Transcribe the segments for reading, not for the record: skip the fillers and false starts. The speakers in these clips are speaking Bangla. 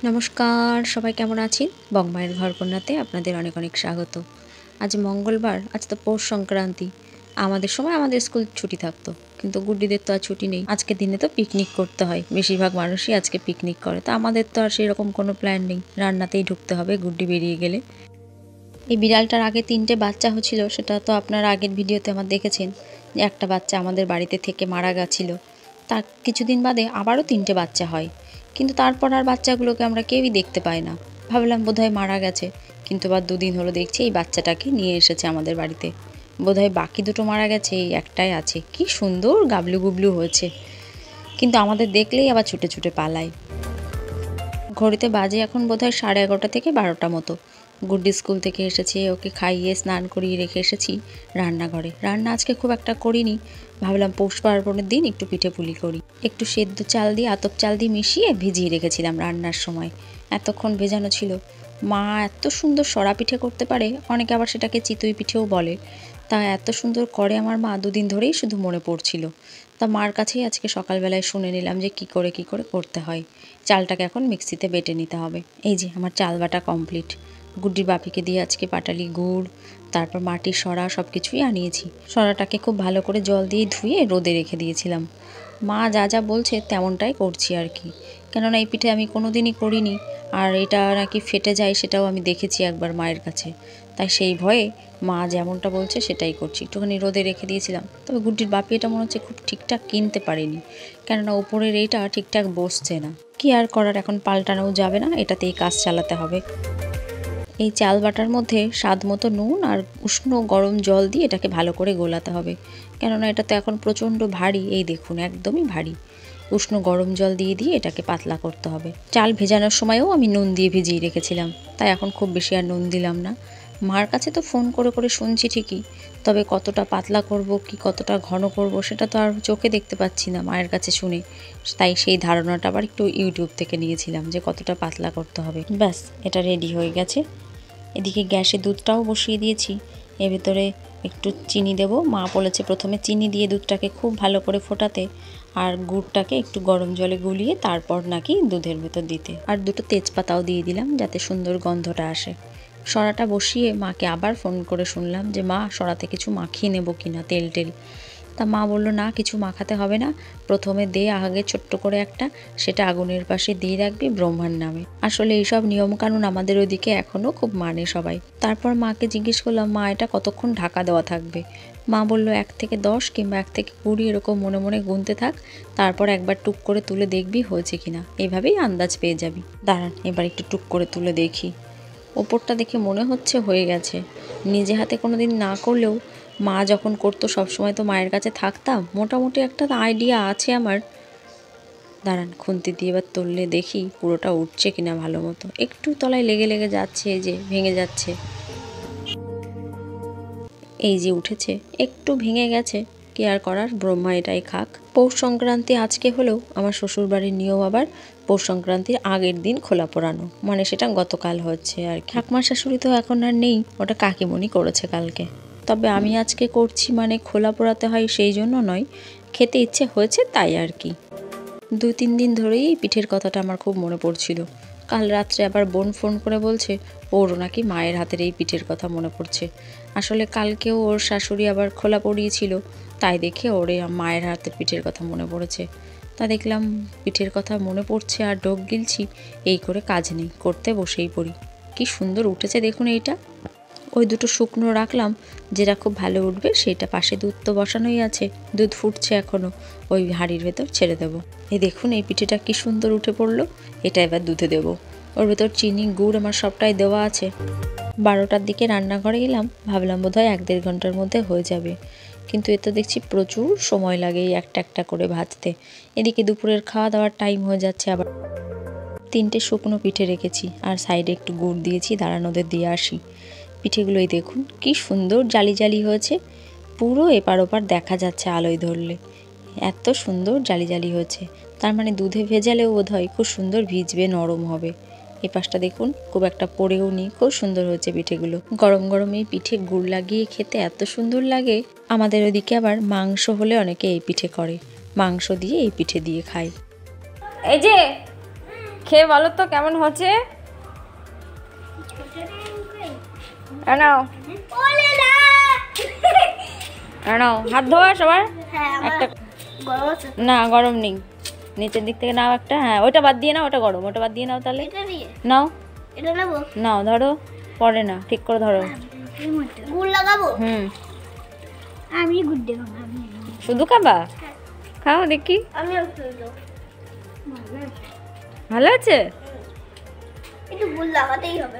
নমস্কার, সবাই কেমন আছেন? বংমায়ের ঘরকন্যাতে আপনাদের অনেক অনেক স্বাগত। আজ মঙ্গলবার, আজ তো পৌষ সংক্রান্তি। আমাদের সময় আমাদের স্কুল ছুটি থাকতো, কিন্তু গুড্ডিদের তো আর ছুটি নেই। আজকের দিনে তো পিকনিক করতে হয়, বেশিরভাগ মানুষই আজকে পিকনিক করে। তো আমাদের তো আর সেরকম কোনো প্ল্যান নেই, রান্নাতেই ঢুকতে হবে গুড্ডি বেরিয়ে গেলে। এই বিড়ালটার আগে 3টে বাচ্চা হচ্ছিল, সেটা তো আপনারা আগের ভিডিওতে আমার দেখেছেন যে একটা বাচ্চা আমাদের বাড়িতে থেকে মারা গেছিল। তার কিছুদিন বাদে আবারও 3টে বাচ্চা হয়, কিন্তু তারপর আর বাচ্চাগুলোকে আমরা কেউই দেখতে পাই না। ভাবলাম বোধহয় মারা গেছে, কিন্তু আবার 2 দিন হলো দেখছি এই বাচ্চাটাকে নিয়ে এসেছে আমাদের বাড়িতে। বোধহয় বাকি 2টো মারা গেছে, এই একটাই আছে। কি সুন্দর গাবলু গুবলু হয়েছে, কিন্তু আমাদের দেখলেই আবার ছুটে ছুটে পালায়। ঘড়িতে বাজে এখন বোধহয় 11:30 থেকে 12টা মতো। গুড্ডি স্কুল থেকে এসেছে, ওকে খাইয়ে স্নান করিয়ে রেখে এসেছি রান্নাঘরে। রান্না আজকে খুব একটা করিনি, ভাবলাম পৌষ পার্বণের দিন একটু পিঠে পুলি করি। একটু সেদ্ধ চাল দিয়ে আতপ চাল দিয়ে মিশিয়ে ভিজিয়ে রেখেছিলাম রান্নার সময়, এতক্ষণ ভেজানো ছিল। মা এত সুন্দর সরা পিঠে করতে পারে, অনেকে আবার সেটাকে চিতই পিঠেও বলে। তা এত সুন্দর করে আমার মা, 2 দিন ধরেই শুধু মনে পড়ছিল। তা মার কাছেই আজকে সকালবেলায় শুনে নিলাম যে কি করে করতে হয়। চালটাকে এখন মিক্সিতে বেটে নিতে হবে। এই যে আমার চাল বাটা কমপ্লিট। গুড্ডির বাপিকে দিয়ে আজকে পাটালি গুড়, তারপর মাটির সরা সব কিছুই আনিয়েছি। সরাটাকে খুব ভালো করে জল দিয়ে ধুয়ে রোদে রেখে দিয়েছিলাম। মা যা যা বলছে তেমনটাই করছি আর কি, কেননা এই পিঠে আমি কোনো দিনই করিনি, আর এটা নাকি ফেটে যায় সেটাও আমি দেখেছি একবার মায়ের কাছে। তাই সেই ভয়ে মা যেমনটা বলছে সেটাই করছি। একটুখানি রোদে রেখে দিয়েছিলাম। তবে গুড্ডির বাপি এটা মনে হচ্ছে খুব ঠিকঠাক কিনতে পারেনি, কেননা ওপরের এইটা ঠিকঠাক বসছে না। কি আর করার, এখন পাল্টানোও যাবে না, এটাতেই কাজ চালাতে হবে। এই চাল বাটার মধ্যে স্বাদ মতো নুন আর উষ্ণ গরম জল দিয়ে এটাকে ভালো করে গোলাতে হবে, কেননা এটা তো এখন প্রচণ্ড ভারী। এই দেখুন, একদমই ভারী। উষ্ণ গরম জল দিয়ে দিয়ে এটাকে পাতলা করতে হবে। চাল ভেজানোর সময়ও আমি নুন দিয়ে ভিজিয়ে রেখেছিলাম, তাই এখন খুব বেশি আর নুন দিলাম না। মার কাছে তো ফোন করে করে শুনছি ঠিকই, তবে কতটা পাতলা করব কি কতটা ঘন করব সেটা তো আর চোখে দেখতে পাচ্ছি না মায়ের কাছে শুনে। তাই সেই ধারণাটা আবার একটু ইউটিউব থেকে নিয়েছিলাম যে কতটা পাতলা করতে হবে। ব্যাস, এটা রেডি হয়ে গেছে। এদিকে গ্যাসে দুধটাও বসিয়ে দিয়েছি। এর ভেতরে একটু চিনি দেব। মা বলেছে প্রথমে চিনি দিয়ে দুধটাকে খুব ভালো করে ফোটাতে, আর গুড়টাকে একটু গরম জলে গুলিয়ে তারপর নাকি দুধের ভেতর দিতে। আর 2টো তেজপাতাও দিয়ে দিলাম যাতে সুন্দর গন্ধটা আসে। সরাটা বসিয়ে মাকে আবার ফোন করে শুনলাম যে মা, সরাতে কিছু মাখিয়ে নেব কিনা, তেল টেল। তা মা বলল না, কিছু মাখাতে হবে না, প্রথমে দে আগে ছোট্ট করে একটা, সেটা আগুনের পাশে দিয়ে রাখবি ব্রহ্মার নামে। আসলে এইসব নিয়মকানুন আমাদের ওদিকে এখনও খুব মানে সবাই। তারপর মাকে জিজ্ঞেস করলাম, মা এটা কতক্ষণ ঢাকা দেওয়া থাকবে? মা বলল 1 থেকে 10 কিংবা 1 থেকে 20 এরকম মনে মনে গুনতে থাক, তারপর একবার টুক করে তুলে দেখবি হয়েছে কিনা, এভাবেই আন্দাজ পেয়ে যাবি। দাঁড়ান, এবার একটু টুক করে তুলে দেখি। ওপরটা দেখে মনে হচ্ছে হয়ে গেছে। নিজে হাতে কোনো দিন না করলেও মা যখন করতো সবসময় তো মায়ের কাছে থাকতাম, মোটামুটি একটা আইডিয়া আছে আমার। দাঁড়ান, খুন্তি দিয়ে এবার তুললে দেখি পুরোটা উঠছে কিনা ভালো মতো। একটু তলায় লেগে লেগে যাচ্ছে, এই যে ভেঙে যাচ্ছে। এই যে উঠেছে, একটু ভেঙে গেছে, কি আর করার, ব্রহ্মা এটাই খাক। পৌষ সংক্রান্তি আজকে হলেও আমার শ্বশুরবাড়ির নিয়ম আবার পৌষ সংক্রান্তির আগের দিন খোলা পোড়ানো, মানে সেটা গতকাল হচ্ছে আর কি। ঠাকুমার শাশুড়ি তো এখন আর নেই, ওটা কাকিমণি করেছে কালকে। তবে আমি আজকে করছি, মানে খোলা পোড়াতে হয় সেই জন্য নয়, খেতে ইচ্ছে হয়েছে তাই আর কি। 2-3 দিন ধরেই এই পিঠের কথাটা আমার খুব মনে পড়ছিল। কাল রাত্রে আবার বোন ফোন করে বলছে ওরও নাকি মায়ের হাতের এই পিঠের কথা মনে পড়ছে। আসলে কালকেও ওর শাশুড়ি আবার খোলা পড়িয়েছিল, তাই দেখে ওর এই মায়ের হাতের পিঠের কথা মনে পড়েছে। তা দেখলাম পিঠের কথা মনে পড়ছে আর ঢোক গিলছি, এই করে কাজ নেই, করতে বসেই পড়ি। কি সুন্দর উঠেছে দেখুন এইটা। ওই 2টো শুকনো রাখলাম, যেটা খুব ভালো উঠবে সেটা পাশে, দুধ তো বসানোই আছে, দুধ ফুটছে এখনও, ওই হাঁড়ির ভেতর ছেড়ে দেবো। এই দেখুন এই পিঠেটা কি সুন্দর উঠে পড়লো। এটা এবার দুধে দেবো। ওর ভেতর চিনি গুড় আমার সবটাই দেওয়া আছে। 12টার দিকে রান্নাঘরে এলাম, ভাবলাম বোধহয় 1-1.5 ঘন্টার মধ্যে হয়ে যাবে, কিন্তু এ তো দেখছি প্রচুর সময় লাগে এই একটা একটা করে ভাজতে। এদিকে দুপুরের খাওয়া দাওয়ার টাইম হয়ে যাচ্ছে। আবার 3টে শুকনো পিঠে রেখেছি, আর সাইডে একটু গুড় দিয়েছি, দাঁড়ানোদের দিয়ে আসি। পিঠেগুলোই দেখুন কি সুন্দর জালি জালি হয়েছে, পুরো এপার ওপার দেখা যাচ্ছে আলোয় ধরলে, এত সুন্দর জালি জালি হয়েছে। তার মানে দুধে ভেজালেও বোধহয় খুব সুন্দর ভিজবে, নরম হবে। এই পাশটা দেখুন খুব একটা পড়েও নি, খুব সুন্দর হয়েছে পিঠেগুলো। গরম গরম এই পিঠে গুড় লাগিয়ে খেতে এত সুন্দর লাগে। আমাদের ওদিকে আবার মাংস হলে অনেকে এই পিঠে করে, মাংস দিয়ে এই পিঠে দিয়ে খায়। এই যে খেয়ে বলো তো কেমন হচ্ছে। নাও নাও, হাত ধোয়া সবার। একটা না, গরম নেই, নিচের দিক থেকে নাও একটা। হ্যাঁ, ওটা বাদ দিয়ে নাও, ওটা গরম, ওটা বাদ দিয়ে নাও তাহলে। নাও নাও, ধরো, পরে না, ঠিক করে ধরো। গুড় লাগাবো? আমি গুড় দেব। শুধু খাবা? খাও দেখি। আমি ভালো আছে? একটু গুড় লাগাতেই হবে।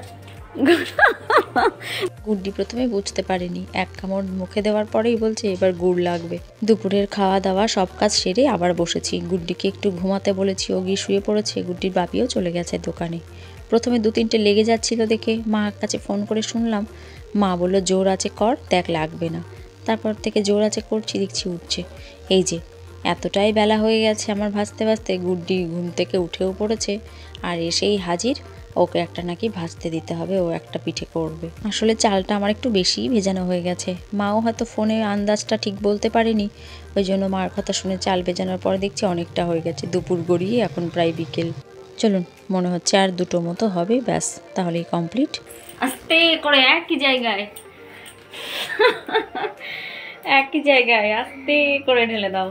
গুড্ডি প্রথমে বুঝতে পারেনি, এক কামড় মুখে দেওয়ার পরেই বলছে এবার গুড় লাগবে। দুপুরের খাওয়া দাওয়া সব কাজ সেরে আবার বসেছি। গুড্ডিকে একটু ঘুমাতে বলেছি, ও গিয়ে শুয়ে পড়েছে। গুড্ডির বাপিও চলে গেছে দোকানে। প্রথমে 2-3টে লেগে যাচ্ছিল দেখে মার কাছে ফোন করে শুনলাম। মা বললো জোর আছে কর, দেখ লাগবে না। তারপর থেকে জোর আছে করছি, দেখছি উঠছে। এই যে এতটাই বেলা হয়ে গেছে আমার ভাজতে ভাজতে, গুড্ডি ঘুম থেকে উঠেও পড়েছে আর এসেই হাজির। ওকে একটা নাকি ভাজতে দিতে হবে, ও একটা পিঠে করবে। আসলে চালটা আমার একটু বেশিই ভেজানো হয়ে গেছে। মাও হয়তো ফোনে আন্দাজটা ঠিক বলতে পারেনি, ওই জন্য মার কথা শুনে চাল ভেজানোর পরে দেখছি অনেকটা হয়ে গেছে। দুপুর গড়িয়ে এখন প্রায় বিকেল। চলুন, মনে হচ্ছে আর 2টো মতো হবে, ব্যাস তাহলেই কমপ্লিট। আস্তে করে একই জায়গায় একই জায়গায় আস্তে করে ঢেলে দাও।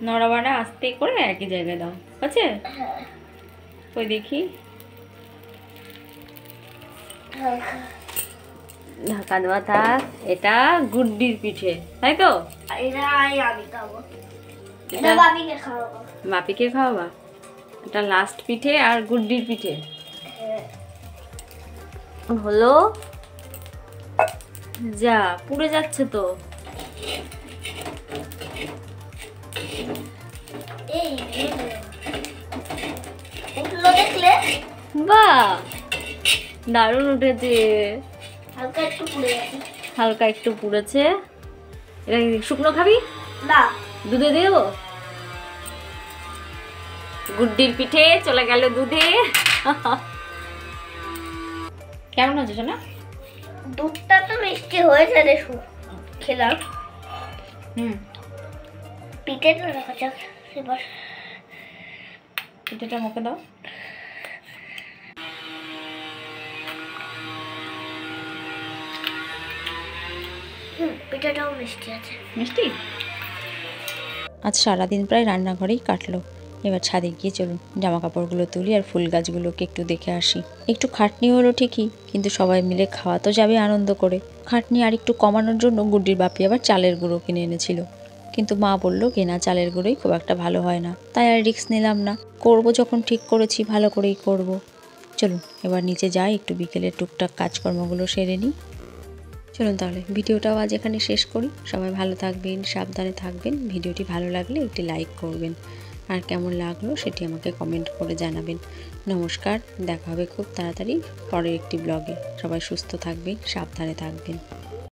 নড়াবাড়া আস্তে করে একই জায়গায় দাও, আছে? ওই দেখি, ঢাকা দেওয়া থাক। এটা গুড্ডির পিঠে, তাই তো? বাপিকে খাওয়াবা? এটা লাস্ট পিঠে আর গুড্ডির পিঠে হলো। যা পুড়ে যাচ্ছে তো। বাহ, দারুণ উঠেছে। হালকা একটু পুড়েছে। এটা শুকনো খাবি না? দুধে দেবো। গুড্ডির পিঠে চলে গেল দুধে। কেমন হচ্ছে সোনা? দুধটা তো মিষ্টি হয়েছে রে, খেলাম। পিঠেটা রাখা যাক এবার। পিঠেটা মুখে দাও। পিঠেটাও মিষ্টি আছে। মিষ্টি? আজ সারাদিন প্রায় রান্নাঘরেই কাটলো। এবার ছাদে গিয়ে চলুন জামা কাপড়গুলো তুলি আর ফুল গাছগুলোকে একটু দেখে আসি। একটু খাটনি হলো ঠিকই, কিন্তু সবাই মিলে খাওয়া তো যাবে আনন্দ করে। খাটনি আর একটু কমানোর জন্য গুড্ডির বাপি আবার চালের গুঁড়ো কিনে এনেছিল, কিন্তু মা বললো কেনা চালের গুঁড়োই খুব একটা ভালো হয় না, তাই আর রিস্ক নিলাম না। করবো যখন ঠিক করেছি ভালো করেই করব। চলুন এবার নিচে যাই, একটু বিকেলের টুকটাক কাজকর্মগুলো সেরে নিই। চলুন তাহলে ভিডিওটাও আজ এখানে শেষ করি। সবাই ভালো থাকবেন, সাবধানে থাকবেন। ভিডিওটি ভালো লাগলে একটি লাইক করবেন, আর কেমন লাগলো সেটি আমাকে কমেন্ট করে জানাবেন। নমস্কার, দেখা হবে খুব তাড়াতাড়ি পরের একটি ব্লগে। সবাই সুস্থ থাকবেন, সাবধানে থাকবেন।